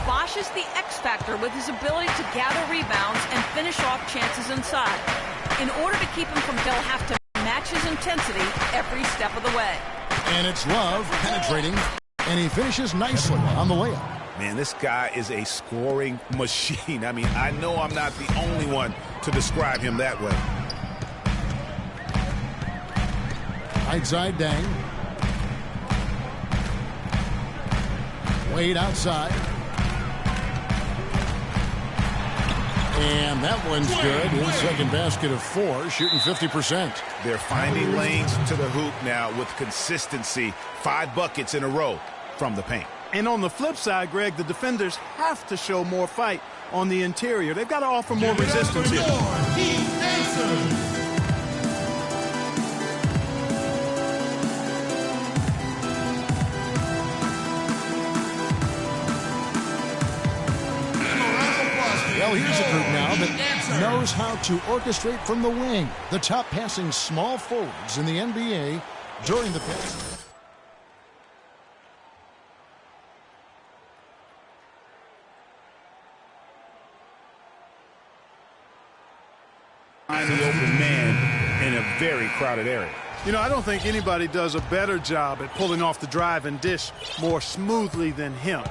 Bosch is the X factor with his ability to gather rebounds and finish off chances inside. In order to keep him from, they'll have to match his intensity every step of the way. And it's Love penetrating, and he finishes nicely on the layup. Man, this guy is a scoring machine. I mean, I know I'm not the only one to describe him that way. Right side, Dang. Wade outside. And that one's good. His second basket of 4, shooting 50%. They're finding lanes to the hoop now with consistency. 5 buckets in a row from the paint. And on the flip side, Greg, the defenders have to show more fight on the interior. They've got to offer more resistance here. Well, here's a group now that knows how to orchestrate from the wing. The top passing small forwards in the NBA during the pass. Find the open man in a very crowded area. You know, I don't think anybody does a better job at pulling off the drive and dish more smoothly than him.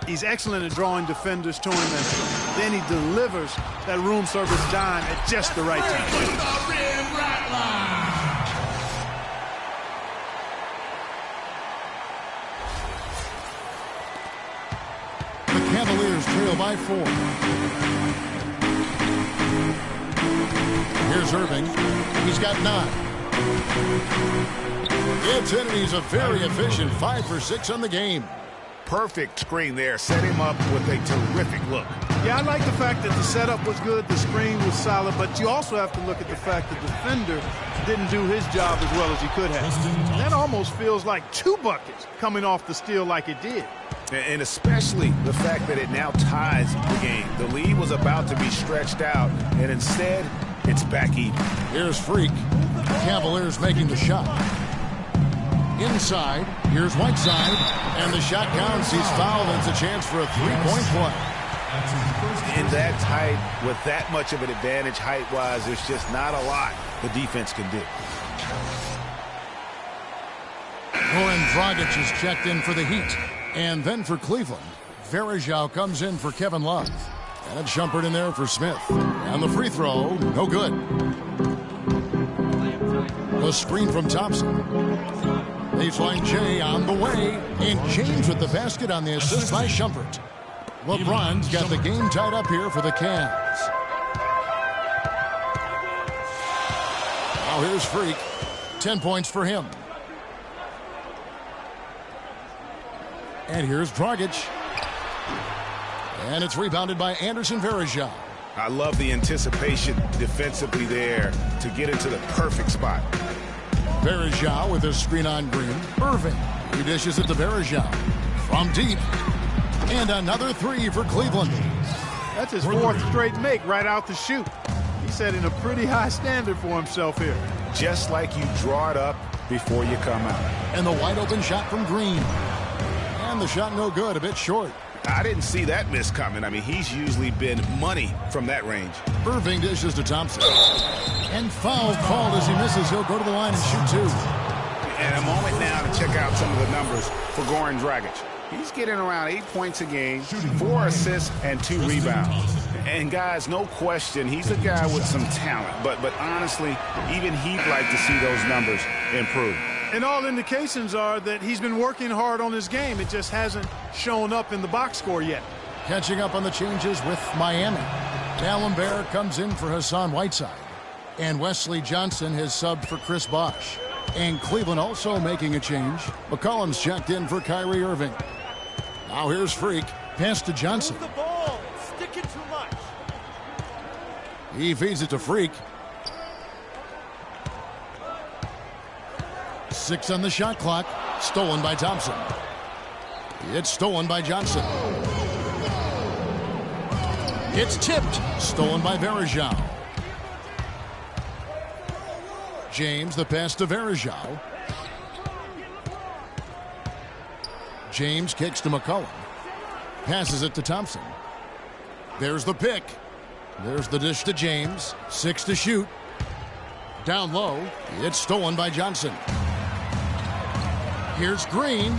He's excellent at drawing defenders to him, and then he delivers that room service dime at just the right time. The Cavaliers trail by 4. Here's Irving. He's got 9. It's in, and he's a very efficient 5 for 6 on the game. Perfect screen there. Set him up with a terrific look. Yeah, I like the fact that the setup was good, the screen was solid, but you also have to look at the fact that the defender didn't do his job as well as he could have. That almost feels like 2 buckets coming off the steal like it did. And especially the fact that it now ties the game. The lead was about to be stretched out, and instead, it's back even. Here's Freak. Cavaliers making the shot. Inside, here's Whiteside, and the shot counts. He's fouled, and it's a chance for a 3-point play. In that tight, with that much of an advantage height-wise, there's just not a lot the defense can do. Goran Dragic is checked in for the Heat. And then for Cleveland, Varejao comes in for Kevin Love. And it's Shumpert in there for Smith. And the free throw, no good. The screen from Thompson. Baseline Jay on the way. And James with the basket on the assist by Shumpert. LeBron's got the game tied up here for the Cavs. Now here's Freak. 10 points for him. And here's Dragic. And it's rebounded by Anderson Varejao. I love the anticipation defensively there to get into the perfect spot. Varejao with his screen on Green. Irving. He dishes it to Varejao. From deep. And another 3 for Cleveland. That's his 4th straight make right out the chute. He's setting a pretty high standard for himself here. Just like you draw it up before you come out. And the wide open shot from Green. And the shot no good, a bit short. I didn't see that miss coming. I mean, he's usually been money from that range. Irving dishes to Thompson. And foul called as he misses. He'll go to the line and shoot 2. And a moment now to check out some of the numbers for Goran Dragic. He's getting around 8 points a game, 4 assists, and 2 rebounds. And guys, no question, he's a guy with some talent. But honestly, even he'd like to see those numbers improve. And all indications are that he's been working hard on his game. It just hasn't shown up in the box score yet. Catching up on the changes with Miami. Allen Bear comes in for Hassan Whiteside. And Wesley Johnson has subbed for Chris Bosh. And Cleveland also making a change. McCollum's checked in for Kyrie Irving. Now here's Freak. Pass to Johnson. Move the ball. Stick it too much. He feeds it to Freak. 6 on the shot clock. Stolen by Thompson. It's stolen by Johnson. It's tipped. Stolen by Varejao. James, the pass to Varejao. James kicks to McCollum. Passes it to Thompson. There's the pick. There's the dish to James. 6 to shoot. Down low. It's stolen by Johnson. Here's Green.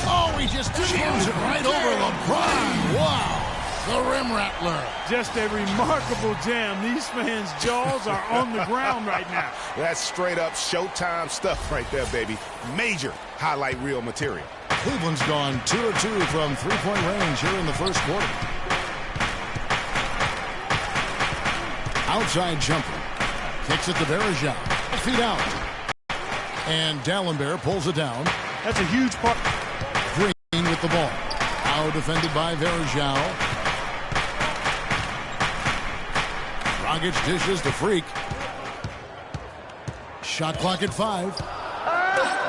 Oh, he just jams it right over LeBron. Wow. The rim rattler. Just a remarkable jam. These fans' jaws are on the ground right now. That's straight up Showtime stuff right there, baby. Major highlight reel material. Cleveland's gone 2 of 2 from three-point range here in the first quarter. Outside jumper. Kicks it to Verajao. Feet out. And Dallenberg pulls it down. That's a huge part. Green with the ball. Now defended by Verajao. Dragic dishes to Freak. Shot clock at 5.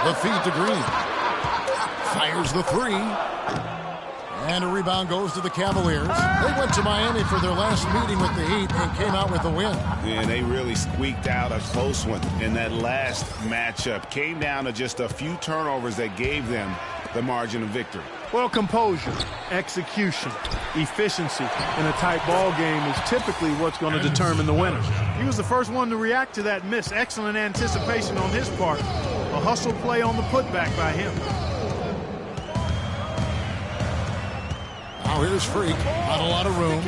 The feed to Green. Fires the 3. And a rebound goes to the Cavaliers. They went to Miami for their last meeting with the Heat and came out with a win. Yeah, they really squeaked out a close one in that last matchup. Came down to just a few turnovers that gave them the margin of victory. Well, composure, execution, efficiency in a tight ball game is typically what's going to determine the winner. He was the first one to react to that miss. Excellent anticipation on his part. A hustle play on the putback by him. Now here's Freak. Not a lot of room.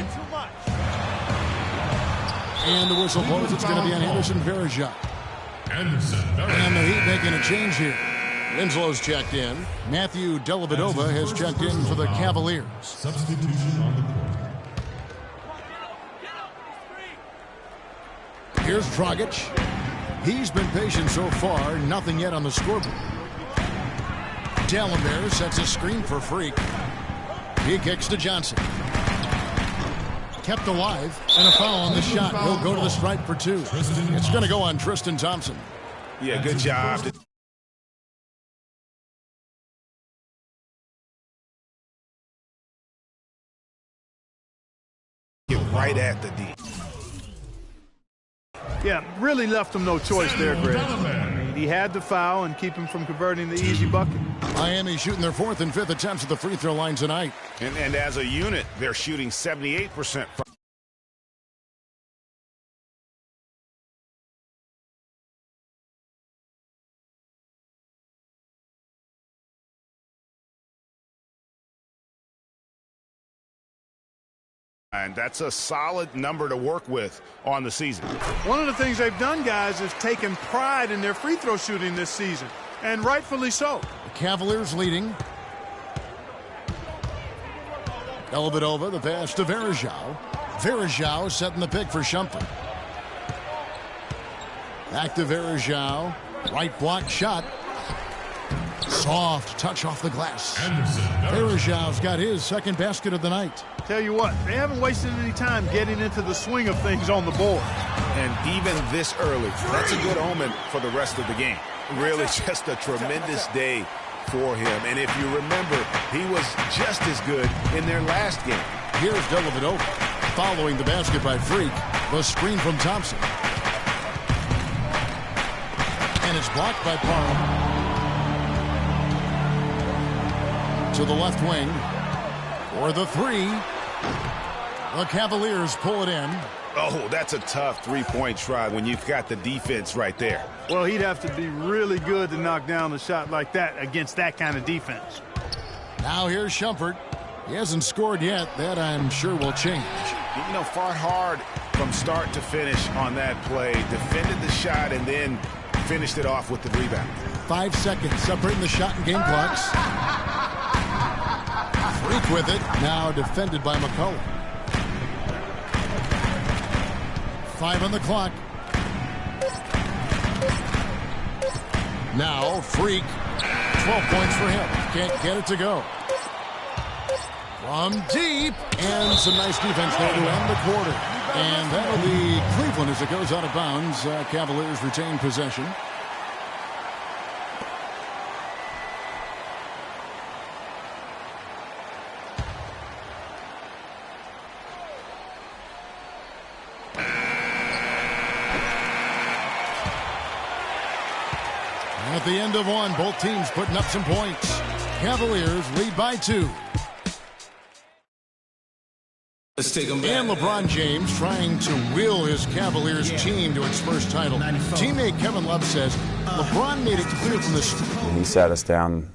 And the whistle blows. It's going to be on Anderson Verajao. And the Heat making a change here. Winslow's checked in. Matthew Dellavedova has checked in for the Cavaliers. Substitution on the court. Here's Dragic. He's been patient so far. Nothing yet on the scoreboard. Dallenberg sets a screen for Freak. He kicks to Johnson. Kept alive, and a foul on the shot. He'll go to the stripe for 2. It's going to go on Tristan Thompson. Yeah, good job. Get right at the D. Yeah, really left him no choice there, Greg. I mean, he had the foul and keep him from converting the easy bucket. Miami shooting their 4th and 5th attempts at the free throw line tonight. And as a unit, they're shooting 78%. And that's a solid number to work with on the season. One of the things they've done, guys, is taken pride in their free throw shooting this season, and rightfully so. The Cavaliers leading. Dellavedova, the pass to Verajao. Verajao setting the pick for Shumpert. Back to Verajao. Right block shot. Soft touch off the glass. Verajao's got his second basket of the night. Tell you what, they haven't wasted any time getting into the swing of things on the board. And even this early, that's a good omen for the rest of the game. Really just a tremendous day for him. And if you remember, he was just as good in their last game. Here's Dellavedova following the basket by Freak. The screen from Thompson. And it's blocked by Parham. To the left wing for the 3. The Cavaliers pull it in. Oh, that's a tough three-point try when you've got the defense right there. Well, he'd have to be really good to knock down a shot like that against that kind of defense. Now here's Shumpert. He hasn't scored yet. That, I'm sure, will change. You know, fought hard from start to finish on that play. Defended the shot and then finished it off with the rebound. 5 seconds separating the shot and game clocks. Freak with it. Now defended by McCullough. 5 on the clock. Now Freak. 12 points for him. Can't get it to go. From deep. And some nice defense there to end the quarter. And that'll be Cleveland as it goes out of bounds. Cavaliers retain possession. At the end of one, both teams putting up some points. Cavaliers lead by 2. Let's take him back. And LeBron James trying to will his Cavaliers team to its first title. Teammate Kevin Love says LeBron made it clear from the start. He sat us down,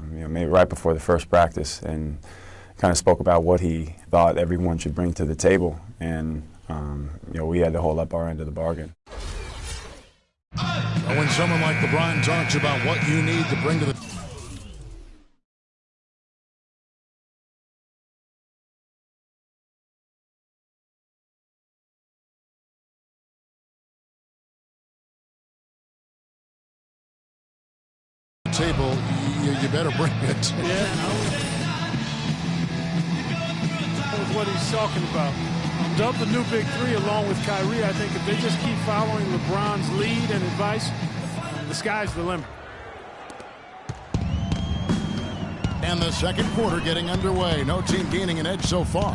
maybe right before the first practice, and kind of spoke about what he thought everyone should bring to the table, and we had to hold up our end of the bargain. When someone like LeBron talks about what you need to bring to the table, you better bring it. Yeah. That's what he's talking about. Dub the new big three along with Kyrie. I think if they just keep following LeBron's lead and advice, the sky's the limit. And the second quarter getting underway. No team gaining an edge so far.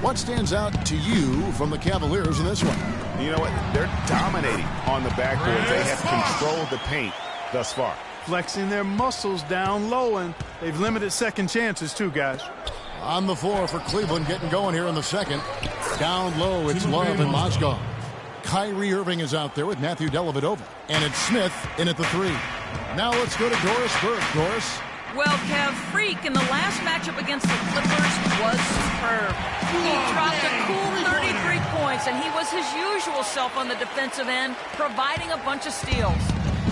What stands out to you from the Cavaliers in this one? You know what? They're dominating on the backboard. They have controlled the paint thus far. Flexing their muscles down low, and they've limited second chances too, guys. On the floor for Cleveland, getting going here in the second. Down low, it's Love and Mozgov. Kyrie Irving is out there with Matthew Dellavedova. And it's Smith in at the three. Now let's go to Doris Burke. Doris? Well, Kev, Freak in the last matchup against the Clippers was superb. He dropped a cool 33 points, and he was his usual self on the defensive end, providing a bunch of steals.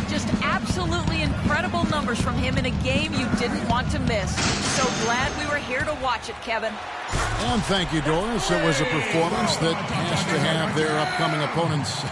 Just absolutely incredible numbers from him in a game you didn't want to miss. So glad we were here to watch it, Kevin. And thank you, Doris. It was a performance that has to have their upcoming opponents.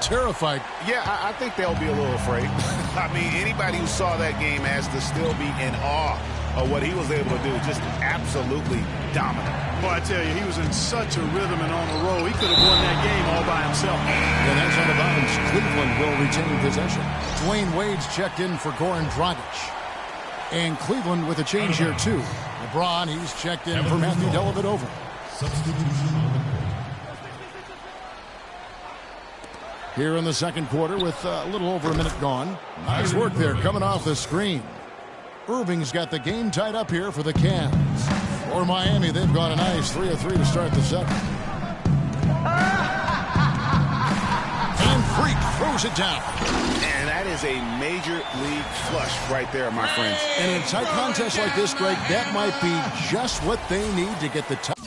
Terrified. Yeah, I think they'll be a little afraid. I mean, anybody who saw that game has to still be in awe of what he was able to do. Just absolutely dominant. Boy, I tell you, he was in such a rhythm and on a roll. He could have won that game all by himself. And that's on the bounce. Cleveland will retain possession. Dwayne Wade's checked in for Goran Dragic. And Cleveland with a change here, too. LeBron, he's checked in for Matthew Dellavedova. Substitution on the court. Here in the second quarter with a little over a minute gone. Nice work there coming off the screen. Irving's got the game tied up here for the Cavs. For Miami, they've got a nice 3 of 3 to start the second. And Freak throws it down. And that is a major league flush right there, my friends. And in a tight contest like this, Greg, that might be just what they need to get the top.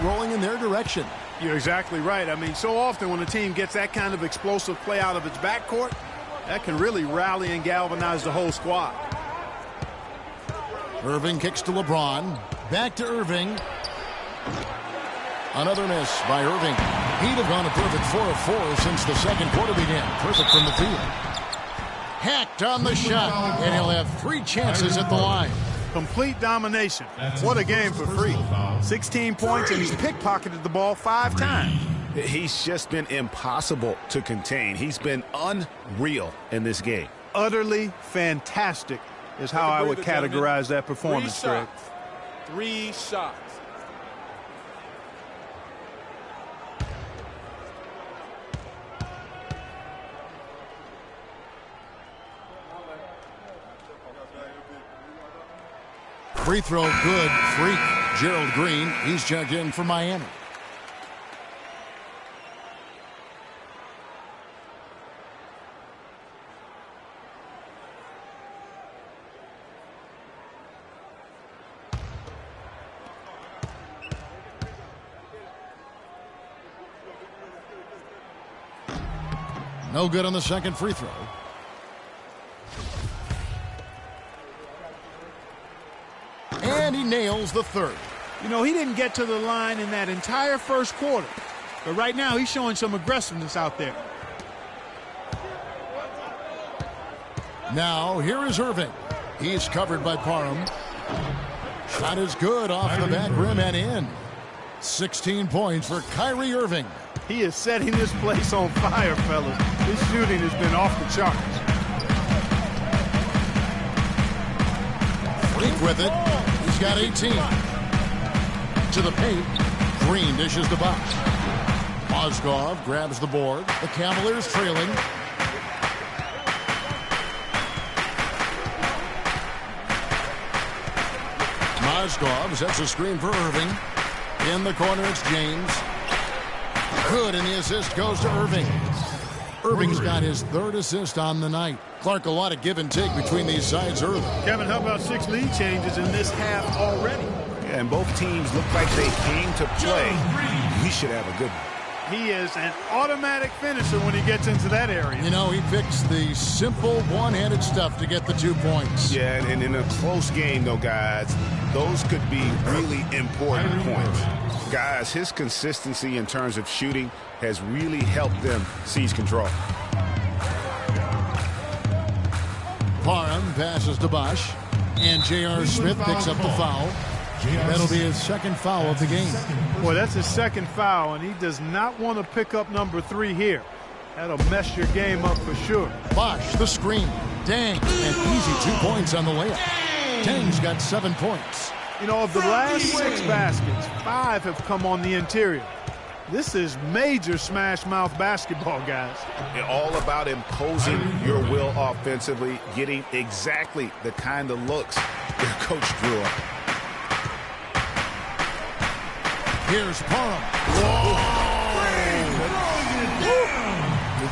rolling in their direction. You're exactly right. I mean, so often when a team gets that kind of explosive play out of its backcourt, that can really rally and galvanize the whole squad. Irving kicks to LeBron. Back to Irving. Another miss by Irving. He'd have gone a perfect 4 of 4 since the second quarter began. Perfect from the field. Hacked on the shot, and he'll have 3 chances at the line. Complete domination. What a game for Free. 16 points, and he's pickpocketed the ball 5 times. He's just been impossible to contain. He's been unreal in this game. Utterly fantastic is how I would categorize that performance, Greg. 3 shots. Free throw good. Freak. Gerald Green. He's checked in for Miami. No good on the second free throw. And he nails the third. You know, he didn't get to the line in that entire first quarter. But right now, he's showing some aggressiveness out there. Now, here is Irving. He's covered by Parham. Shot is good off the back rim and in. 16 points for Kyrie Irving. He is setting this place on fire, fellas. His shooting has been off the charts. Freak with it. He's got 18. To the paint. Green dishes the box. Mozgov grabs the board. The Cavaliers trailing. Mozgov sets a screen for Irving. In the corner, it's James. Good, and the assist goes to Irving. Irving's got his 3rd assist on the night. Clark, a lot of give and take between these sides early. Kevin, how about 6 lead changes in this half already? Yeah, and both teams look like they came to play. We should have a good one. He is an automatic finisher when he gets into that area. You know, he picks the simple one-handed stuff to get the 2 points. Yeah, and in a close game, though, guys, those could be really important points. Guys, his consistency in terms of shooting has really helped them seize control. Parham passes to Bosch, and J.R. Smith picks up the foul. That'll be his 2nd foul of the game. Boy, that's his 2nd foul, and he does not want to pick up number 3 here. That'll mess your game up for sure. Bosch, the screen. Dang, an easy 2 points on the layup. Dang's got 7 points. You know, of the last 6 baskets, 5 have come on the interior. This is major smash-mouth basketball, guys. All about imposing your will offensively, getting exactly the kind of looks your coach drew up. Here's Parham.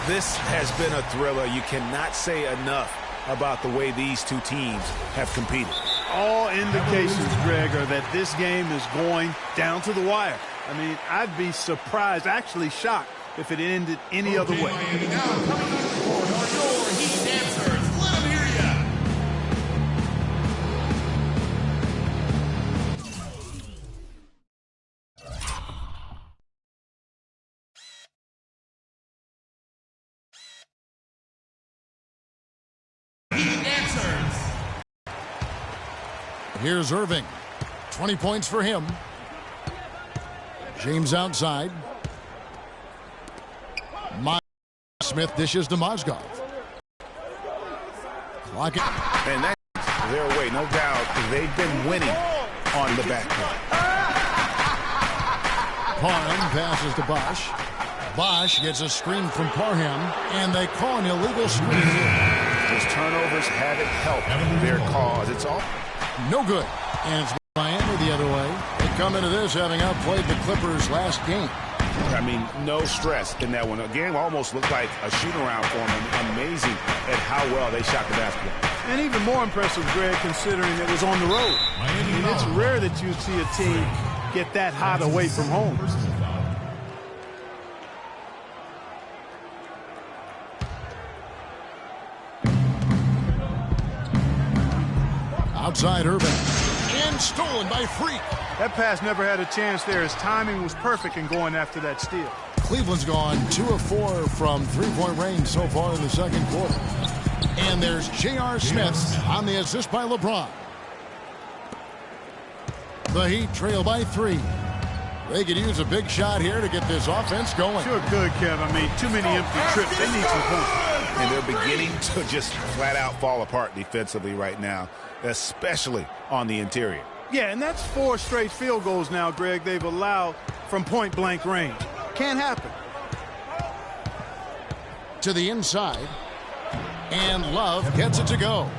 This has been a thriller. You cannot say enough about the way these 2 teams have competed. All indications, Greg, are that this game is going down to the wire. I mean, I'd be surprised, actually shocked, if it ended any other way. And now coming to the court are your Heat answers. Let them hear ya. Heat answers. Here's Irving. 20 points for him. James outside. Smith dishes to Mozgov. Clock it. And that's their way, no doubt. They've been winning on the backcourt. Parham passes to Bosch. Bosch gets a screen from Parham, and they call an illegal screen. His turnovers haven't helped their cause. It's all No good. And it's Miami the other way. They come into this having outplayed the Clippers last game. I mean, no stress in that one. The game almost looked like a shoot-around for them. Amazing at how well they shot the basketball. And even more impressive, Greg, considering it was on the road. I mean, it's rare that you see a team get that hot away from home. Outside Irving. And stolen by Freak. That pass never had a chance there. His timing was perfect in going after that steal. Cleveland's gone 2 of 4 from three-point range so far in the second quarter. And there's J.R. Smith on the assist by LeBron. The Heat trail by 3. They could use a big shot here to get this offense going. Sure could, Kev. I mean, too many empty trips. They need some points. And they're beginning to just flat out fall apart defensively right now, especially on the interior. Yeah, and that's 4 straight field goals now, Greg, they've allowed from point-blank range. Can't happen. To the inside. And Love gets it to go.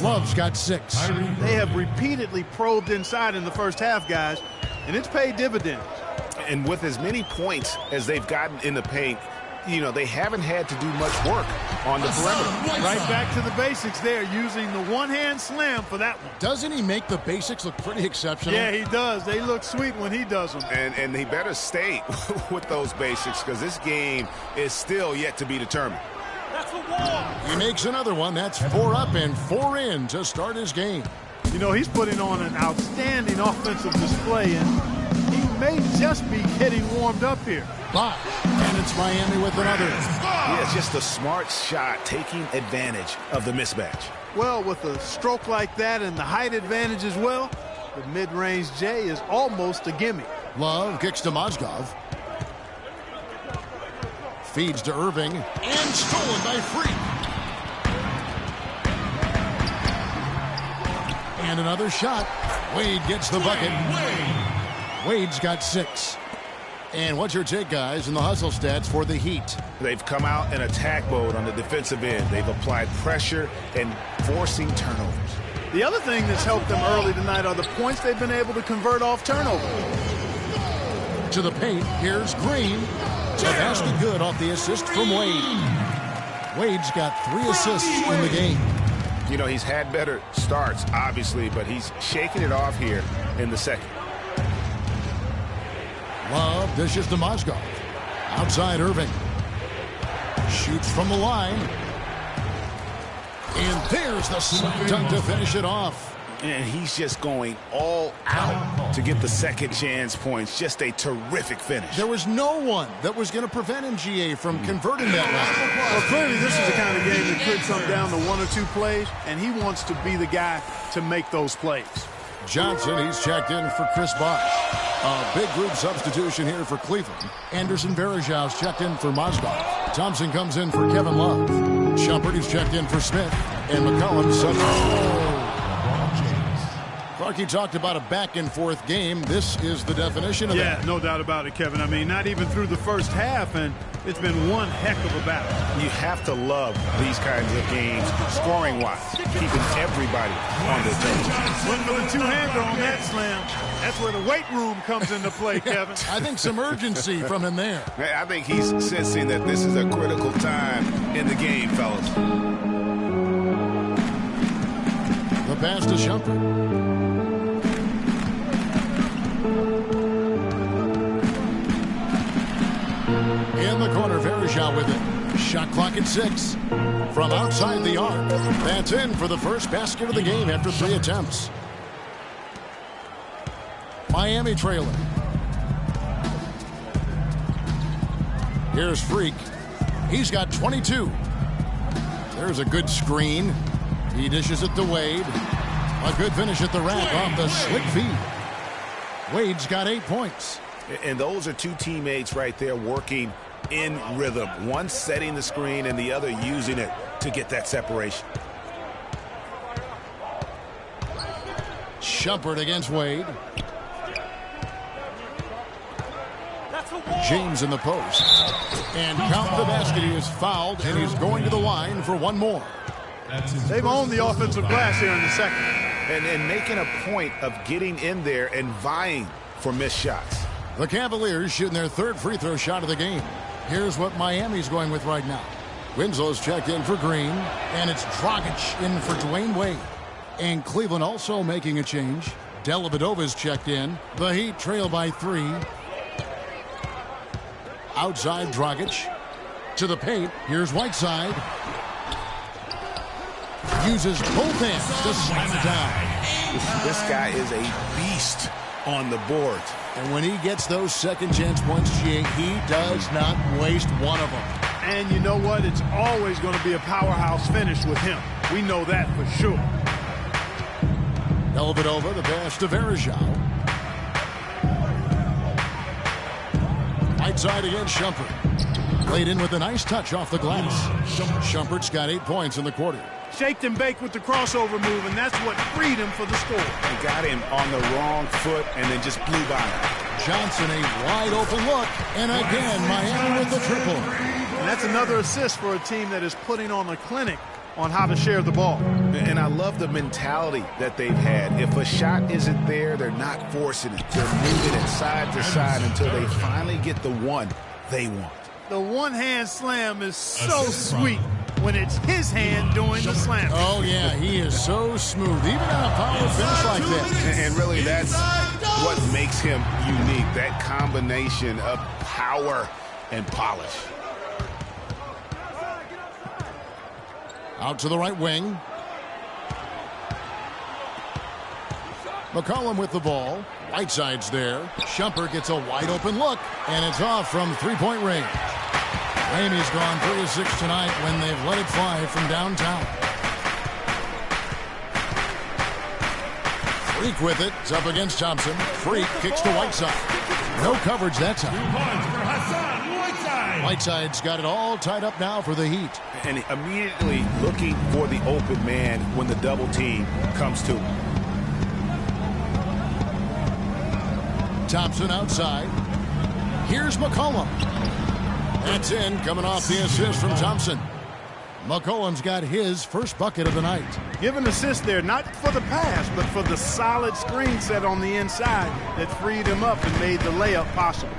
Love's got 6. They have repeatedly probed inside in the first half, guys, and it's paid dividends. And with as many points as they've gotten in the paint, you know, they haven't had to do much work on the perimeter. Right back to the basics there, using the one-hand slam for that one. Doesn't he make the basics look pretty exceptional? Yeah, he does. They look sweet when he does them. And he better stay with those basics because this game is still yet to be determined. That's a wall. He makes another one. That's 4 up and 4 in to start his game. You know, he's putting on an outstanding offensive display, and he may just be getting warmed up here. Bosh, and it's Miami with another. Yeah, it's just a smart shot, taking advantage of the mismatch. Well, with a stroke like that and the height advantage as well, the mid-range J is almost a gimme. Love kicks to Mozgov. Feeds to Irving. And stolen by Freak. And another shot. Wade gets the bucket. Wade's got 6. And what's your take, guys, in the hustle stats for the Heat? They've come out in attack mode on the defensive end. They've applied pressure and forcing turnovers. The other thing that's helped them early tonight are the points they've been able to convert off turnover. To the paint, here's Green. The basket good off the assist from Wade. Wade's got 3 assists in the game. You know, he's had better starts, obviously, but he's shaking it off here in the second. Love dishes to Mozgov. Outside Irving. Shoots from the line. And there's the slam dunk to finish it off. And he's just going all out to get the second chance points. Just a terrific finish. There was no one that was going to prevent him, GA, from converting that last. Well, clearly this is the kind of game that could come down to 1 or 2 plays, and he wants to be the guy to make those plays. Johnson, he's checked in for Chris Bosh. A big group substitution here for Cleveland. Anderson Varejau's checked in for Mozgov. Thompson comes in for Kevin Love. Shumpert, he's checked in for Smith. And McCollum subs. Clarky talked about a back-and-forth game. This is the definition of that. Yeah, no doubt about it, Kevin. I mean, not even through the first half, and it's been one heck of a battle. You have to love these kinds of games, scoring-wise, keeping everybody on their toes. Looking for the two-hander on that slam. That's where the weight room comes into play, Kevin. I think some urgency from him there. I think he's sensing that this is a critical time in the game, fellas. The pass to Shumpert. In the corner, Varejau with it. Shot clock at 6. From outside the arc. That's in for the first basket of the game after 3 attempts. Miami trailing. Here's Freak. He's got 22. There's a good screen. He dishes it to Wade. A good finish at the rack off the slick feed. Wade's got 8 points. And those are 2 teammates right there working in rhythm. One setting the screen and the other using it to get that separation. Shumpert against Wade. James in the post. And count the basket. He is fouled, and he's going to the line for one more. They've owned the offensive glass here in the second. And making a point of getting in there and vying for missed shots. The Cavaliers shooting their 3rd free throw shot of the game. Here's what Miami's going with right now. Winslow's checked in for Green, and it's Dragic in for Dwayne Wade. And Cleveland also making a change. Dellavedova's checked in. The Heat trail by 3. Outside Dragic. To the paint. Here's Whiteside. Uses both hands to slam it down. This guy is a beast on the board. And when he gets those second chance points, G.A., he does not waste one of them. And you know what? It's always going to be a powerhouse finish with him. We know that for sure. Dellavedova, the pass to Varejao. Whiteside against Shumpert. Played in with a nice touch off the glass. Shumpert's got 8 points in the quarter. Shaked and baked with the crossover move, and that's what freed him for the score. He got him on the wrong foot and then just blew by him. Johnson, a wide open look. And again, Miami with the triple. And that's another assist for a team that is putting on a clinic on how to share the ball. And I love the mentality that they've had. If a shot isn't there, they're not forcing it. They're moving it side to side until they finally get the one they want. The one-hand slam is so sweet when it's his hand doing the slam. Oh, yeah, he is so smooth, even on a power finish like that. And really, that's what makes him unique, that combination of power and polish. Out to the right wing. McCollum with the ball. Whiteside's there. Shumpert gets a wide open look, and it's off from three-point range. Miami's gone 3 of 6 tonight when they've let it fly from downtown. Freak with it. It's up against Thompson. Freak kicks to Whiteside. No coverage that time. 2 points for Hassan Whiteside. Whiteside's got it all tied up now for the Heat. And immediately looking for the open man when the double team comes to him. Thompson outside. Here's McCollum. That's in, coming off the assist from Thompson. McCollum's got his first bucket of the night. Give an assist there, not for the pass, but for the solid screen set on the inside that freed him up and made the layup possible.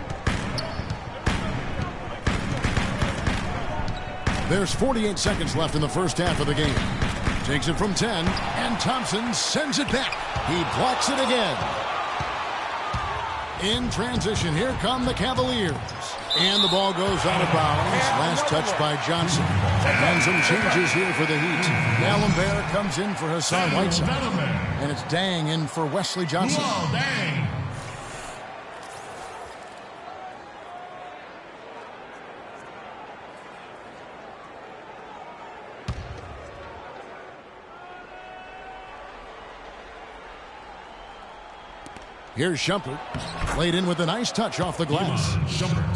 There's 48 seconds left in the first half of the game. Takes it from 10, and Thompson sends it back. He blocks it again. In transition, here come the Cavaliers. And the ball goes out of bounds. Last touch by Johnson. And some changes here for the Heat. D'Alembert comes in for Hassan Whiteside. And it's Dang in for Wesley Johnson. Whoa, dang. Here's Shumpert. Played in with a nice touch off the glass.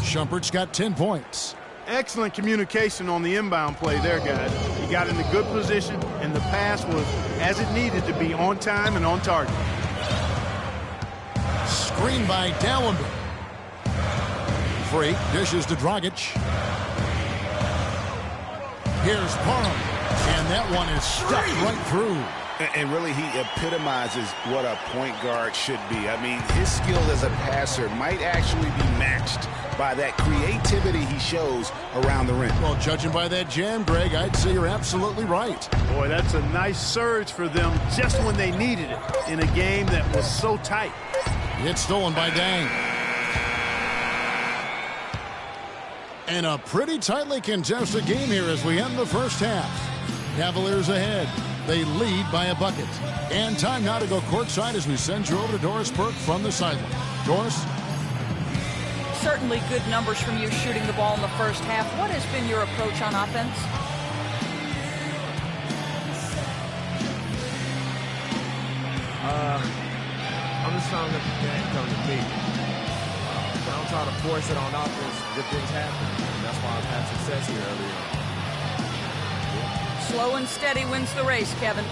Shumpert's got 10 points. Excellent communication on the inbound play there, guys. He got in a good position, and the pass was as it needed to be, on time and on target. Screen by D'Alembert. Freak dishes to Dragic. Here's Parham. And that one is stuck right through. And really, he epitomizes what a point guard should be. I mean, his skill as a passer might actually be matched by that creativity he shows around the rim. Well, judging by that jam, Greg, I'd say you're absolutely right. Boy, that's a nice surge for them just when they needed it in a game that was so tight. It's stolen by Dang. And a pretty tightly contested game here as we end the first half. Cavaliers ahead. They lead by a bucket. And time now to go courtside as we send you over to Doris Burke from the sideline. Doris? Certainly good numbers from you shooting the ball in the first half. What has been your approach on offense? I'm just trying to let the game come to me. I don't try to force it on offense. Good things happen. And that's why I've had success here earlier. Slow and steady wins the race, Kevin.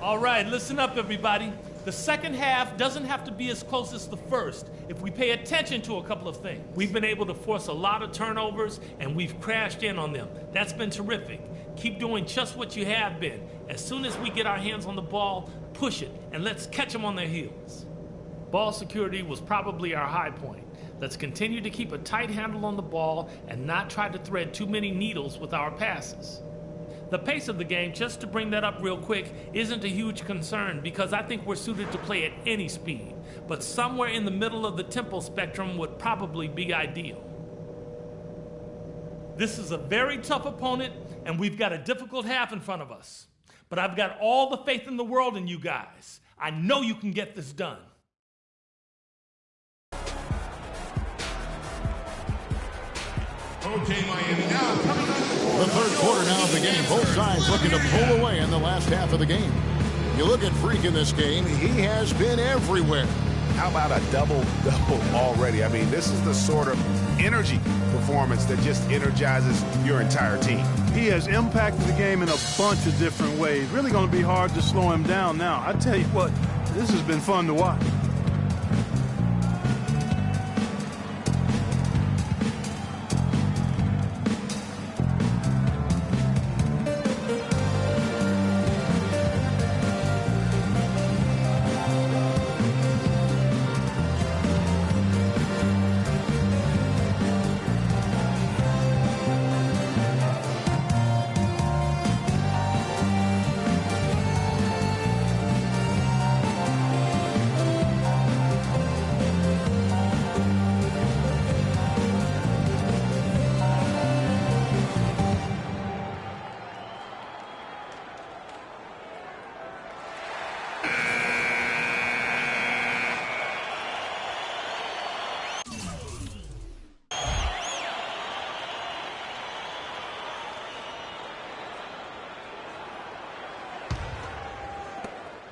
All right, listen up, everybody. The second half doesn't have to be as close as the first if we pay attention to a couple of things. We've been able to force a lot of turnovers, and we've crashed in on them. That's been terrific. Keep doing just what you have been. As soon as we get our hands on the ball, push it, and let's catch them on their heels. Ball security was probably our high point. Let's continue to keep a tight handle on the ball and not try to thread too many needles with our passes. The pace of the game, just to bring that up real quick, isn't a huge concern because I think we're suited to play at any speed. But somewhere in the middle of the tempo spectrum would probably be ideal. This is a very tough opponent, and we've got a difficult half in front of us. But I've got all the faith in the world in you guys. I know you can get this done. Okay, Miami, now coming out of the corner. The third quarter now beginning. Both sides looking to pull away in the last half of the game. You look at Freak in this game, he has been everywhere. How about a double-double already? I mean, this is the sort of energy performance that just energizes your entire team. He has impacted the game in a bunch of different ways. Really going to be hard to slow him down now. I tell you what, this has been fun to watch.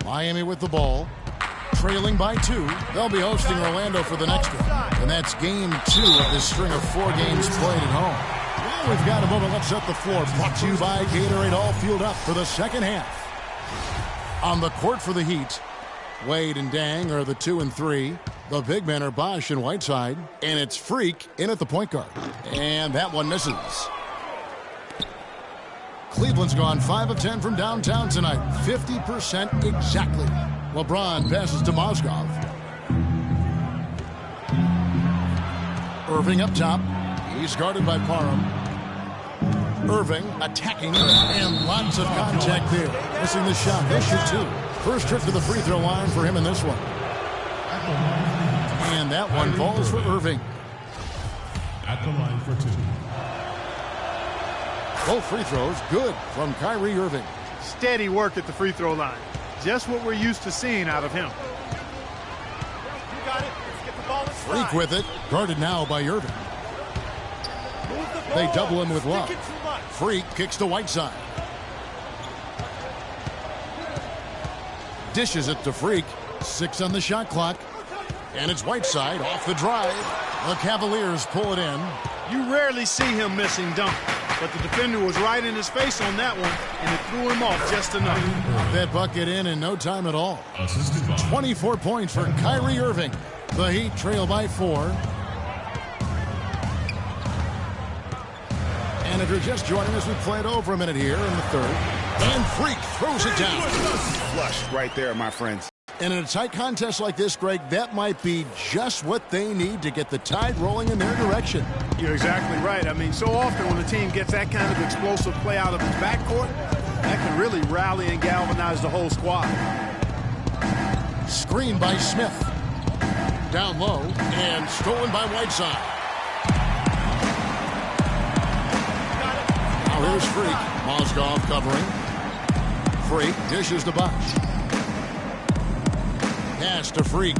Miami with the ball, trailing by 2. They'll be hosting Orlando for the next one. And that's game 2 of this string of 4 games played at home. Well, we've got a moment. Let's set the floor. Brought to you by Gatorade, all fueled up for the second half. On the court for the Heat, Wade and Dang are the 2 and 3. The big men are Bosch and Whiteside. And it's Freak in at the point guard. And that one misses. Cleveland's gone 5 of 10 from downtown tonight. 50% exactly. LeBron passes to Mozgov. Irving up top. He's guarded by Parham. Irving attacking, and lots of contact there. Missing the shot. He'll shoot 2. First trip to the free throw line for him in this one. And that one falls for Irving. At the line for 2. Both free throws good from Kyrie Irving. Steady work at the free throw line. Just what we're used to seeing out of him. You got it. Let's get the ball inside. Freak with it. Guarded now by Irving. They double him with Love. Freak kicks to Whiteside. Dishes it to Freak. 6 on the shot clock. And it's Whiteside off the drive. The Cavaliers pull it in. You rarely see him missing dunk. But the defender was right in his face on that one, and it threw him off just enough. That bucket in no time at all. 24 points for Kyrie Irving. The Heat trail by 4. And if you're just joining us, we play it over a minute here in the third. And Freak throws it down. Flush right there, my friends. And in a tight contest like this, Greg, that might be just what they need to get the tide rolling in their direction. You're exactly right. I mean, so often when a team gets that kind of explosive play out of its backcourt, that can really rally and galvanize the whole squad. Screen by Smith. Down low and stolen by Whiteside. Now here's Freak. Mozgov covering. Freak dishes to Bosch. Pass to Freak.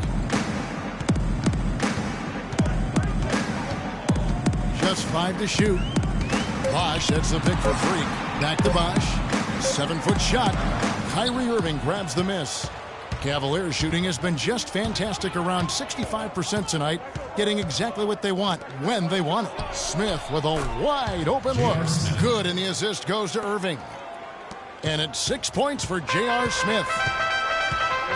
Just 5 to shoot. Bosch hits the pick for Freak. Back to Bosch. 7-foot shot. Kyrie Irving grabs the miss. Cavaliers shooting has been just fantastic, around 65% tonight, getting exactly what they want when they want it. Smith with a wide open look. Good, and the assist goes to Irving. And it's 6 points for J.R. Smith.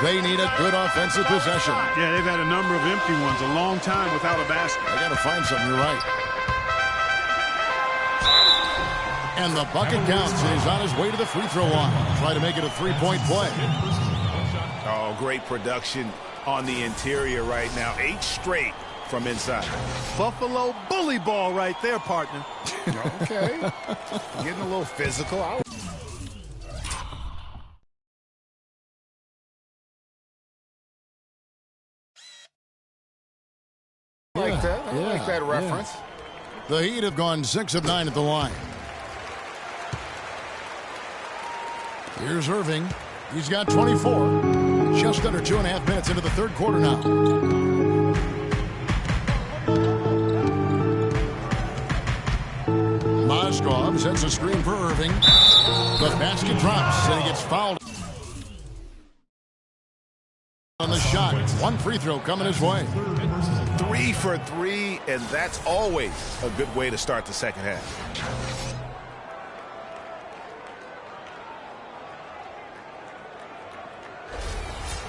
They need a good offensive possession. Yeah, they've had a number of empty ones, a long time without a basket. They got to find something, you're right. And the bucket counts, and he's on his way to the free throw line. Try to make it a three-point play. Oh, great production on the interior right now. 8 straight from inside. Buffalo bully ball right there, partner. Okay. Getting a little physical. I like that reference. Yeah. The Heat have gone 6 of 9 at the line. Here's Irving. He's got 24. Just under 2.5 minutes into the third quarter now. Mozgov sets a screen for Irving. The basket drops, and he gets fouled on the shot. One free throw coming his way. 3 for 3, and that's always a good way to start the second half.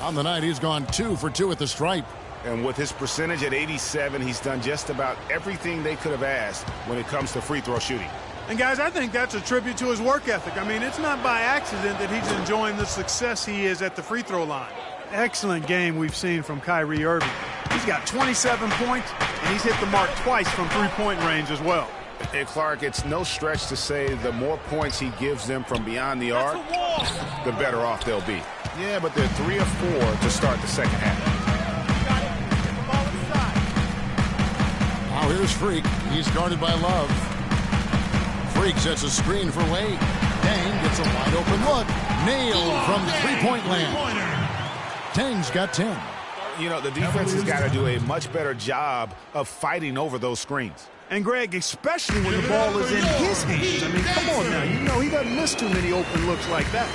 On the night, he's gone 2 for 2 at the stripe. And with his percentage at 87, he's done just about everything they could have asked when it comes to free throw shooting. And, guys, I think that's a tribute to his work ethic. I mean, it's not by accident that he's enjoying the success he is at the free throw line. Excellent game we've seen from Kyrie Irving. He's got 27 points, and he's hit the mark twice from three-point range as well. And Clark, it's no stretch to say the more points he gives them from beyond the arc, the better off they'll be. Yeah, but they're 3 of 4 to start the second half. Now here's Freak. He's guarded by Love. Freak sets a screen for Wade. Dang gets a wide open look. Nailed from three-point land. Tang's got 10. You know, the defense has got to do a much better job of fighting over those screens. And, Greg, especially when the ball is in his hands. I mean, come on now. You know he doesn't miss too many open looks like that.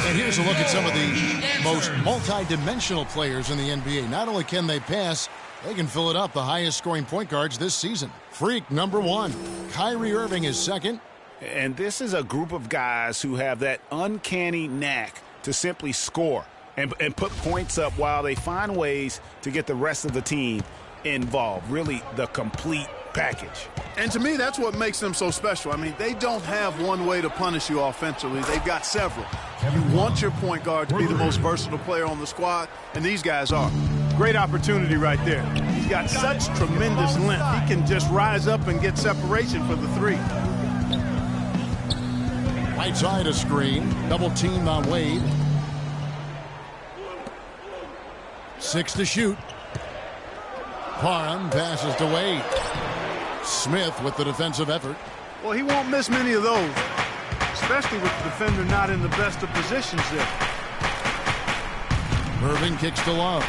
And here's a look at some of the most multi-dimensional players in the NBA. Not only can they pass, they can fill it up. The highest scoring point guards this season. Freak, number 1. Kyrie Irving is second. And this is a group of guys who have that uncanny knack to simply score and put points up while they find ways to get the rest of the team involved. Really the complete package. And to me, that's what makes them so special. I mean, they don't have one way to punish you offensively. They've got several. You want your point guard to be the most versatile player on the squad, and these guys are. Great opportunity right there. He's got such tremendous length. He can just rise up and get separation for the three. Right side a screen. Double teamed on Wade. 6 to shoot. Parham passes to Wade. Smith with the defensive effort. Well, he won't miss many of those, especially with the defender not in the best of positions there. Irving kicks to Love.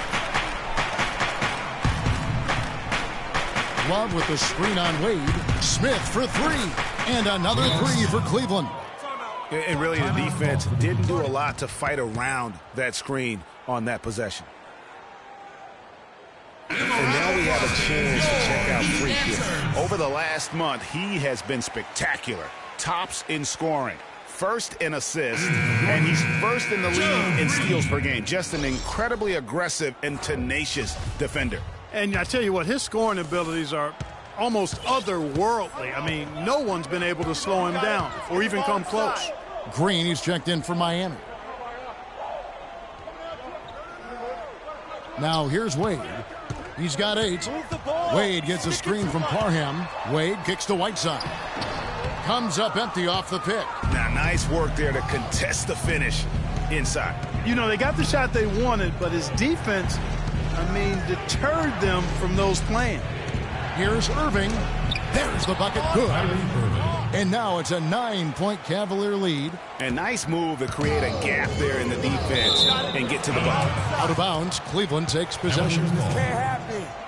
Love with the screen on Wade. Smith for 3. And another 3 for Cleveland. And really, the defense didn't do a lot to fight around that screen on that possession. And now we have a chance to check out Freak here. Over the last month, he has been spectacular. Tops in scoring, first in assists, and he's first in the league in steals per game. Just an incredibly aggressive and tenacious defender. And I tell you what, his scoring abilities are almost otherworldly. I mean, no one's been able to slow him down or even come close. Green, he's checked in for Miami. Now here's Wade. He's got 8. Wade gets a screen from Parham. Wade kicks to Whiteside. Comes up empty off the pick. Now, nice work there to contest the finish inside. You know, they got the shot they wanted, but his defense, deterred them from those playing. Here's Irving. There's the bucket. Good. And now it's a 9-point Cavalier lead. A nice move to create a gap there in the defense and get to the bucket. Out of bounds, Cleveland takes possession.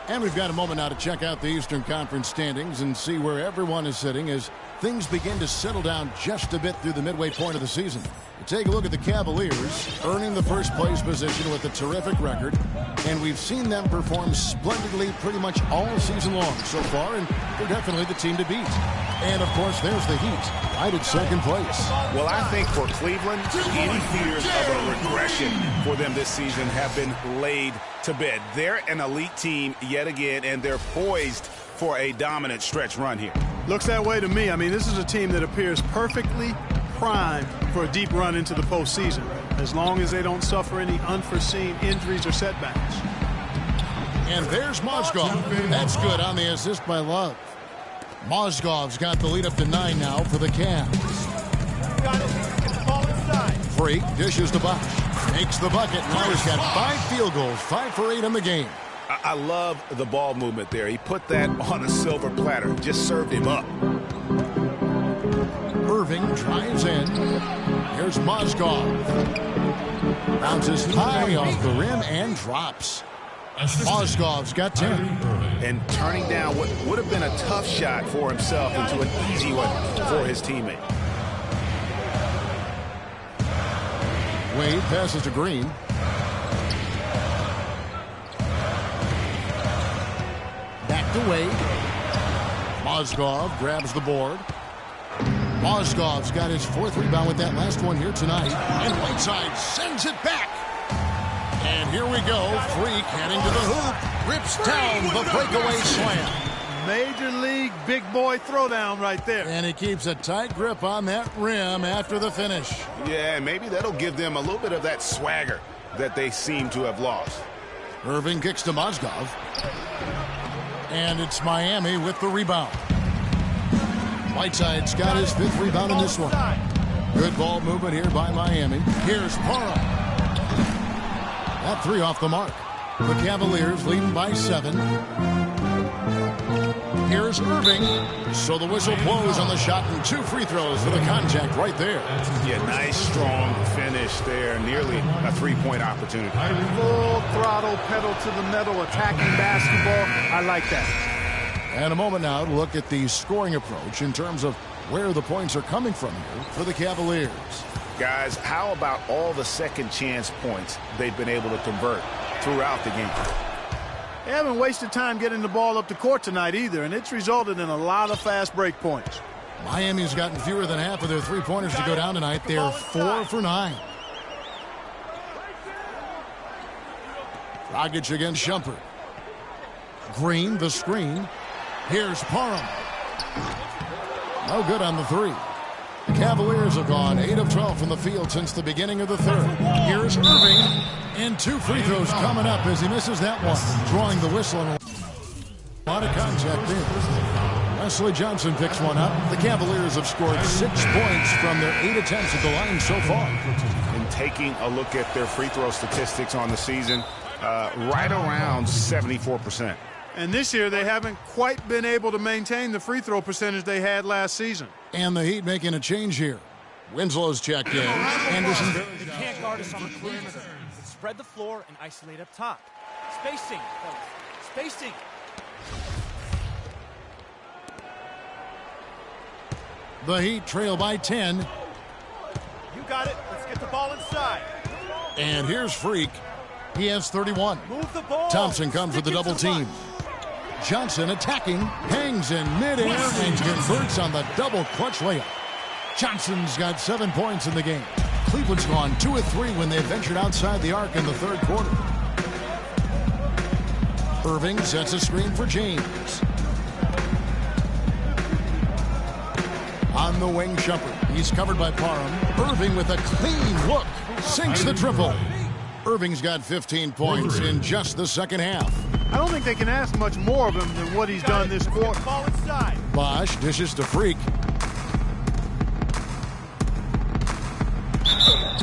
And we've got a moment now to check out the Eastern Conference standings and see where everyone is sitting as things begin to settle down just a bit through the midway point of the season. Take a look at the Cavaliers, earning the first place position with a terrific record, and we've seen them perform splendidly pretty much all season long so far, and they're definitely the team to beat. And, of course, there's the Heat, right at second place. Well, I think for Cleveland, any fears of a regression for them this season have been laid to bed. They're an elite team yet again, and they're poised for a dominant stretch run here. Looks that way to me. I mean, this is a team that appears perfectly primed for a deep run into the postseason, as long as they don't suffer any unforeseen injuries or setbacks. And there's Mozgov. That's good on the assist by Love. Mozgov's got the lead up to 9 now for the Cavs. Got it. Get the ball inside. Freak dishes to Bosh. Makes the bucket. Now he's got 5 field goals, 5 for 8 in the game. I love the ball movement there. He put that on a silver platter, just served him up. Irving drives in. Here's Mozgov. Bounces high off the rim and drops. Mozgov's got 10. And turning down what would have been a tough shot for himself into an easy one for his teammate. Wade passes to Green. Back to Wade. Mozgov grabs the board. Mozgov's got his 4th rebound with that last one here tonight. And Whiteside sends it back. And here we go. Freak heading to the hoop. Rips down the breakaway slam. Major league big boy throwdown right there. And he keeps a tight grip on that rim after the finish. Yeah, maybe that'll give them a little bit of that swagger that they seem to have lost. Irving kicks to Mozgov. And it's Miami with the rebound. Whiteside's got his 5th rebound in this one. Good ball movement here by Miami. Here's Parham. That 3 off the mark. The Cavaliers leading by 7. Here's Irving. So the whistle blows on the shot and 2 free throws for the contact right there. Yeah, nice strong finish there. Nearly a 3-point opportunity. Full throttle, pedal to the metal, attacking basketball. I like that. And a moment now to look at the scoring approach in terms of where the points are coming from here for the Cavaliers. Guys, how about all the second chance points they've been able to convert throughout the game? They haven't wasted time getting the ball up the court tonight either, and it's resulted in a lot of fast break points. Miami's gotten fewer than half of their 3-pointers to go down tonight. They're 4 for 9. Dragic against Shumpert. Green, the screen. Here's Parham. No good on the 3. The Cavaliers have gone 8 of 12 from the field since the beginning of the 3rd. Here's Irving. And 2 free throws coming up as he misses that one. Drawing the whistle. And a lot of contact there. Wesley Johnson picks one up. The Cavaliers have scored 6 points from their 8 attempts at the line so far. And taking a look at their free throw statistics on the season, right around 74%. And this year, they haven't quite been able to maintain the free throw percentage they had last season. And the Heat making a change here. Winslow's checked in. Anderson. They can't guard us on the perimeter. Spread the floor and isolate up top. Spacing, fellas. Spacing. The Heat trail by 10. You got it. Let's get the ball inside. And here's Freak. He has 31. Move the ball. Thompson comes with the double team. Johnson attacking, hangs in midair, and converts on the double clutch layup. Johnson's got 7 points in the game. Cleveland's gone 2 of 3 when they ventured outside the arc in the 3rd quarter. Irving sets a screen for James. On the wing, Shumpert. He's covered by Parham. Irving with a clean look. Sinks the triple. Irving's got 15 points in just the 2nd half. I don't think they can ask much more of him than what he's done this quarter. Ball inside. Bosh dishes to Freak.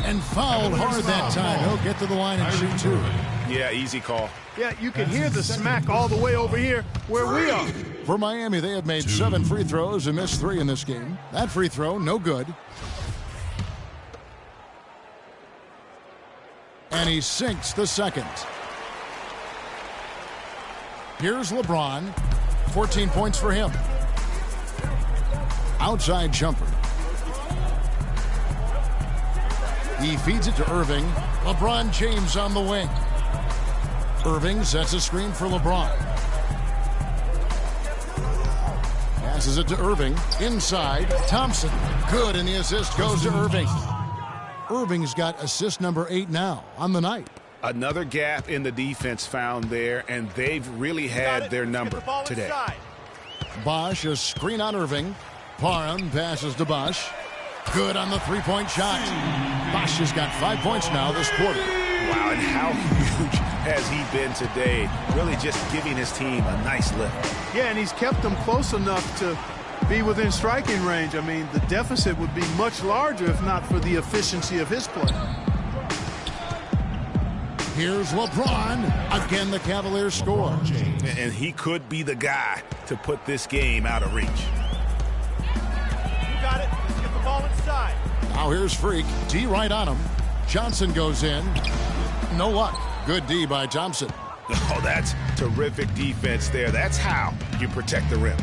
And fouled hard that time. He'll get to the line and shoot 2. Yeah, easy call. Yeah, you can hear the smack all the way over here where we are. For Miami, they have made 7 free throws and missed 3 in this game. That free throw, no good. And he sinks the 2nd. Here's LeBron. 14 points for him. Outside jumper. He feeds it to Irving. LeBron James on the wing. Irving sets a screen for LeBron. Passes it to Irving. Inside, Thompson. Good, and the assist goes to Irving. Irving's got assist number 8 now on the night. Another gap in the defense found there, and they've really had their number today. Bosh, a screen on Irving. Parham passes to Bosh. Good on the three-point shot. Bosh has got 5 points now this quarter. Wow, and how huge has he been today? Really just giving his team a nice lift. Yeah, and he's kept them close enough to be within striking range. I mean, the deficit would be much larger if not for the efficiency of his play. Here's LeBron. Again, the Cavaliers score. And he could be the guy to put this game out of reach. You got it. Let's get the ball inside. Now here's Freak. D right on him. Johnson goes in. No luck. Good D by Thompson. Oh, that's terrific defense there. That's how you protect the rim.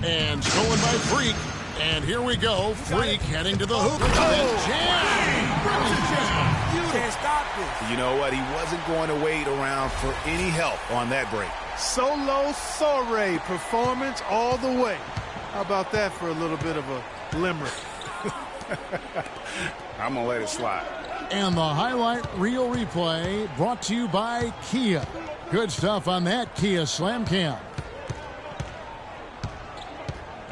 And stolen by Freak. And here we go. Freak heading to the hoop. You know what? He wasn't going to wait around for any help on that break. Solo soiree performance all the way. How about that for a little bit of a limerick? I'm going to let it slide. And the highlight reel replay brought to you by Kia. Good stuff on that Kia Slam Cam.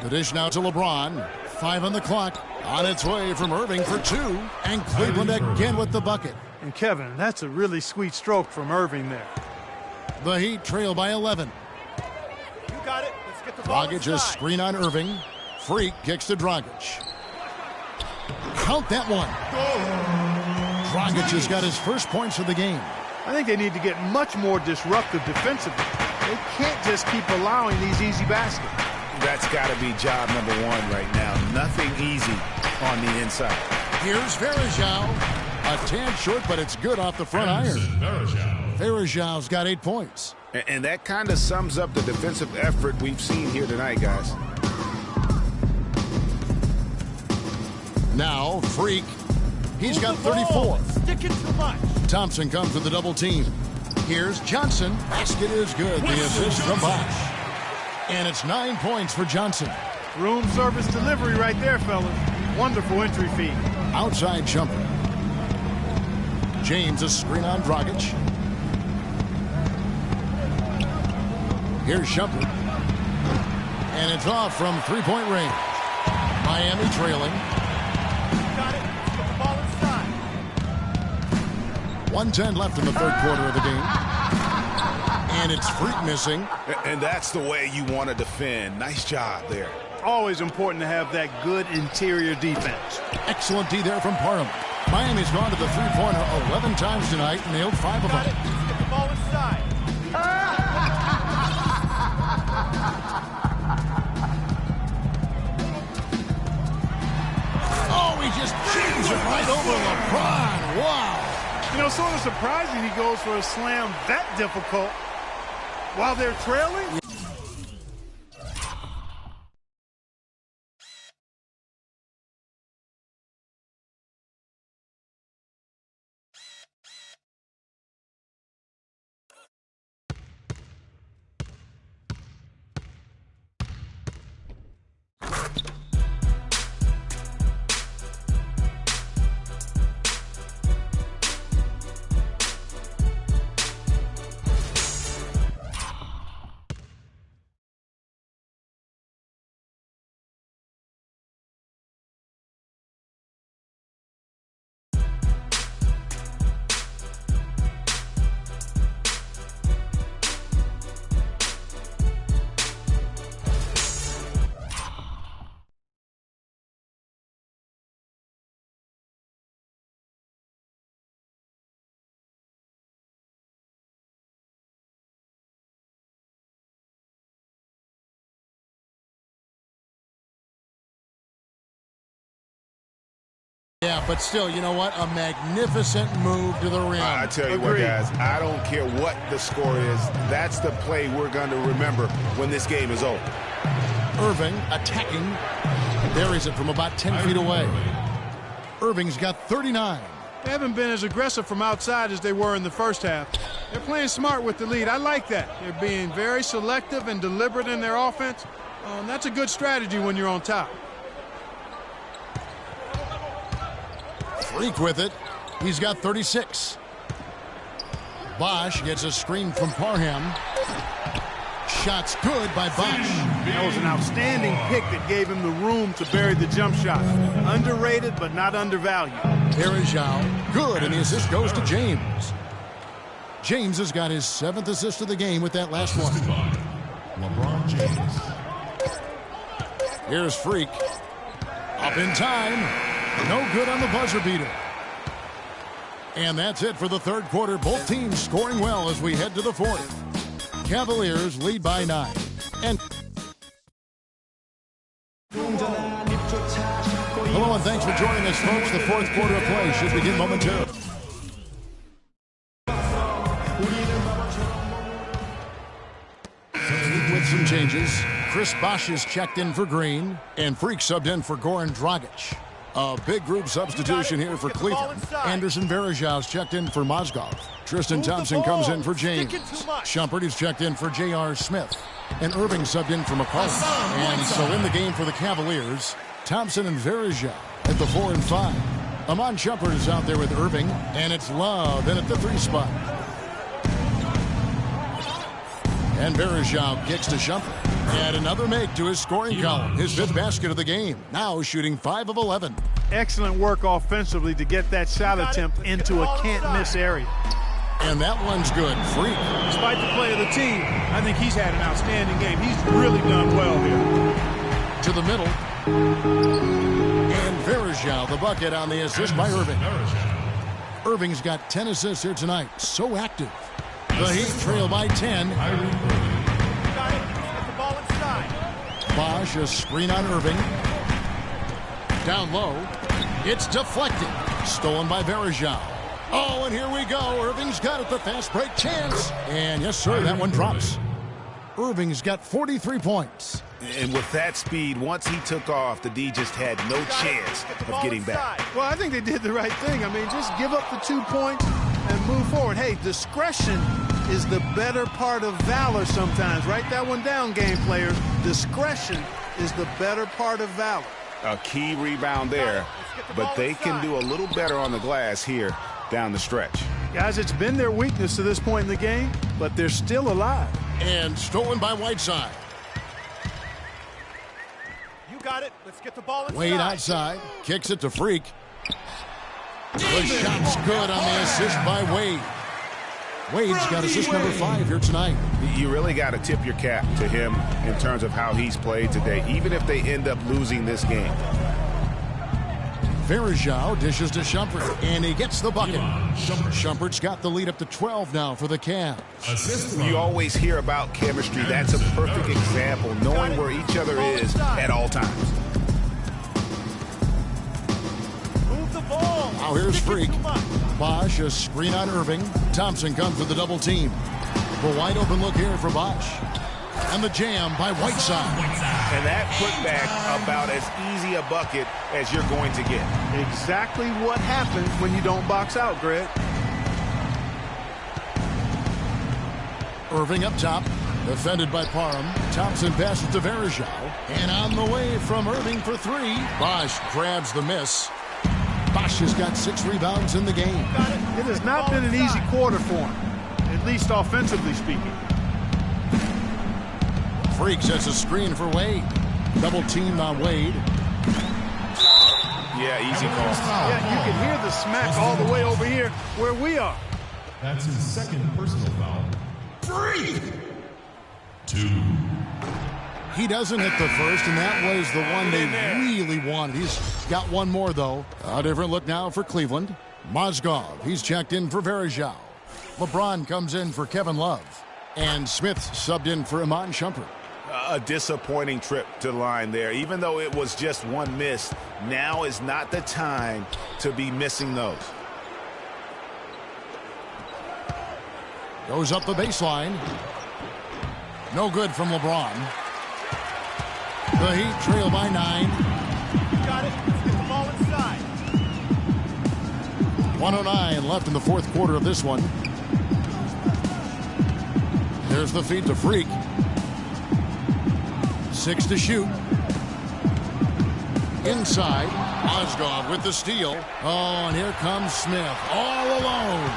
The dish now to LeBron. 5 on the clock. On its way from Irving for 2. And Cleveland again with the bucket. And Kevin, that's a really sweet stroke from Irving there. The Heat trail by 11. You got it. Let's get the ball Dragic inside. a screen on Irving. Freak kicks to Dragic. Count that one. Dragic has got his first points of the game. I think they need to get much more disruptive defensively. They can't just keep allowing these easy baskets. That's got to be job number 1 right now. Nothing easy on the inside. Here's Varejao. A tad short, but it's good off the front iron. Varejão's got 8 points. And that kind of sums up the defensive effort we've seen here tonight, guys. Now, Freak. He's got 34. Sticking too much. Thompson comes with a double team. Here's Johnson. Basket is good. The assist from Bosh. And it's 9 points for Johnson. Room service delivery right there, fellas. Wonderful entry feed. Outside jumper. James a screen on Dragic. Here's Shumpert. And it's off from three-point range. Miami trailing. Got it. Let's get the ball inside. 1:10 left in the third quarter of the game. And it's Freak missing. And that's the way you want to defend. Nice job there. Always important to have that good interior defense. Excellent D there from Parham. Miami's gone to the three-pointer 11 times tonight and nailed 5 of them. Got it. Let's get the ball inside. Oh, he just jams it right over LeBron. Wow. You know, sort of surprising he goes for a slam that difficult while they're trailing. Yeah, but still, you know what? A magnificent move to the rim. I tell you what, guys, I don't care what the score is. That's the play we're going to remember when this game is over. Irving attacking. Buries it from about 10 feet away. Irving's got 39. They haven't been as aggressive from outside as they were in the first half. They're playing smart with the lead. I like that. They're being very selective and deliberate in their offense. That's a good strategy when you're on top. Freak with it. He's got 36. Bosch gets a screen from Parham. Shot's good by Bosch. That was an outstanding pick that gave him the room to bury the jump shot. Underrated, but not undervalued. Verajao, good, and the assist goes to James. James has got his 7th assist of the game with that last one. LeBron James. Here's Freak. Up in time. No good on the buzzer beater. And that's it for the third quarter. Both teams scoring well as we head to the fourth. Cavaliers lead by 9. And hello and thanks for joining us, folks. The fourth quarter of play should begin momentarily. With some changes, Chris Bosch is checked in for Green, and Freak subbed in for Goran Dragic. A big group substitution here for Cleveland. Anderson Varejau's checked in for Mozgov. Tristan Thompson comes in for James. Shumpert is checked in for J.R. Smith. And Irving subbed in for McCollum. And so in the game for the Cavaliers, Thompson and Varejao at the 4 and 5. Amon Shumpert is out there with Irving, and it's Love in at the 3 spot. And Varejao kicks to Shumpert. And another make to his scoring column. His 5th basket of the game. Now shooting 5 of 11. Excellent work offensively to get that shot attempt into a can't-miss area. And that one's good. Freak. Despite the play of the team, I think he's had an outstanding game. He's really done well here. To the middle. And Varejao, the bucket on the assist by Irving. Irving's got 10 assists here tonight. So active. The Heat trail by 10. Bosch, a screen on Irving. Down low. It's deflected. Stolen by Varejao. Oh, and here we go. Irving's got it, the fast break chance. And yes, sir, that one drops. Irving's got 43 points. And with that speed, once he took off, the D just had no chance of getting back. Well, I think they did the right thing. I mean, just give up the 2 points and move forward. Hey, discretion is the better part of valor sometimes. Write that one down, game players. Discretion is the better part of valor. A key rebound there, but they can do a little better on the glass here down the stretch. Guys, it's been their weakness to this point in the game, but they're still alive. And stolen by Whiteside. You got it. Let's get the ball inside. Wade outside. Kicks it to Freak. The shot's good on the assist by Wade. Wade's got assist number 5 here tonight. You really got to tip your cap to him in terms of how he's played today, even if they end up losing this game. Varejao dishes to Shumpert, and he gets the bucket. Shumpert's got the lead up to 12 now for the Cavs. You always hear about chemistry. That's a perfect example, knowing where each other is at all times. Move the ball. Now here's Freak. Bosch, a screen on Irving. Thompson comes for the double team. The wide open look here for Bosch. And the jam by Whiteside. And that putback about as easy a bucket as you're going to get. Exactly what happens when you don't box out, Greg. Irving up top. Defended by Parham. Thompson passes to Varejao. And on the way from Irving for 3. Bosch grabs the miss. Bosch has got 6 rebounds in the game. It has not been an easy quarter for him, at least offensively speaking. Freak sets a screen for Wade. Double teamed on Wade. Yeah, easy call. Yeah, you can hear the smack all the way over here where we are. That's his 2nd personal foul. 3. 2. He doesn't hit the first, and that was the one they really wanted. He's got one more, though. A different look now for Cleveland. Mozgov, he's checked in for Varejao. LeBron comes in for Kevin Love. And Smith subbed in for Amon Shumpert. A disappointing trip to the line there. Even though it was just one miss, now is not the time to be missing those. Goes up the baseline. No good from LeBron. The Heat trail by 9. got it. Let's get the ball inside. 1:09 left in the fourth quarter of this one. There's the feed to Freak. 6 to shoot. Inside, Mozgov with the steal. Oh, and here comes Smith all alone.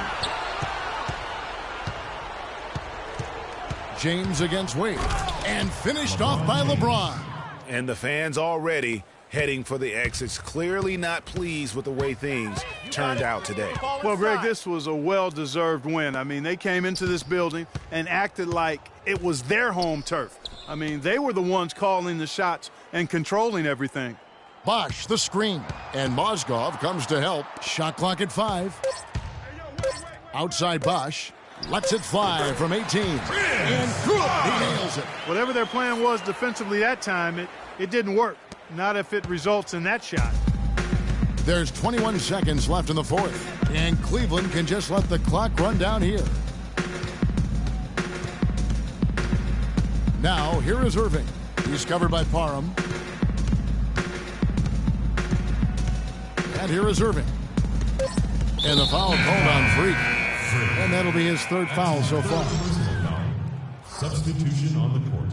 James against Wade. And finished off by LeBron. And the fans already heading for the exits, clearly not pleased with the way things turned out today. Well, Greg, this was a well-deserved win. I mean, they came into this building and acted like it was their home turf. I mean, they were the ones calling the shots and controlling everything. Bosch, the screen. And Mozgov comes to help. Shot clock at 5. Outside Bosch. Lets it fly from 18. And good. He nails it. Whatever their plan was defensively that time, it didn't work. Not if it results in that shot. There's 21 seconds left in the fourth. And Cleveland can just let the clock run down here. Now, here is Irving. He's covered by Parham. And here is Irving. And the foul called on Freak. And that'll be his third foul so far. Substitution on the court.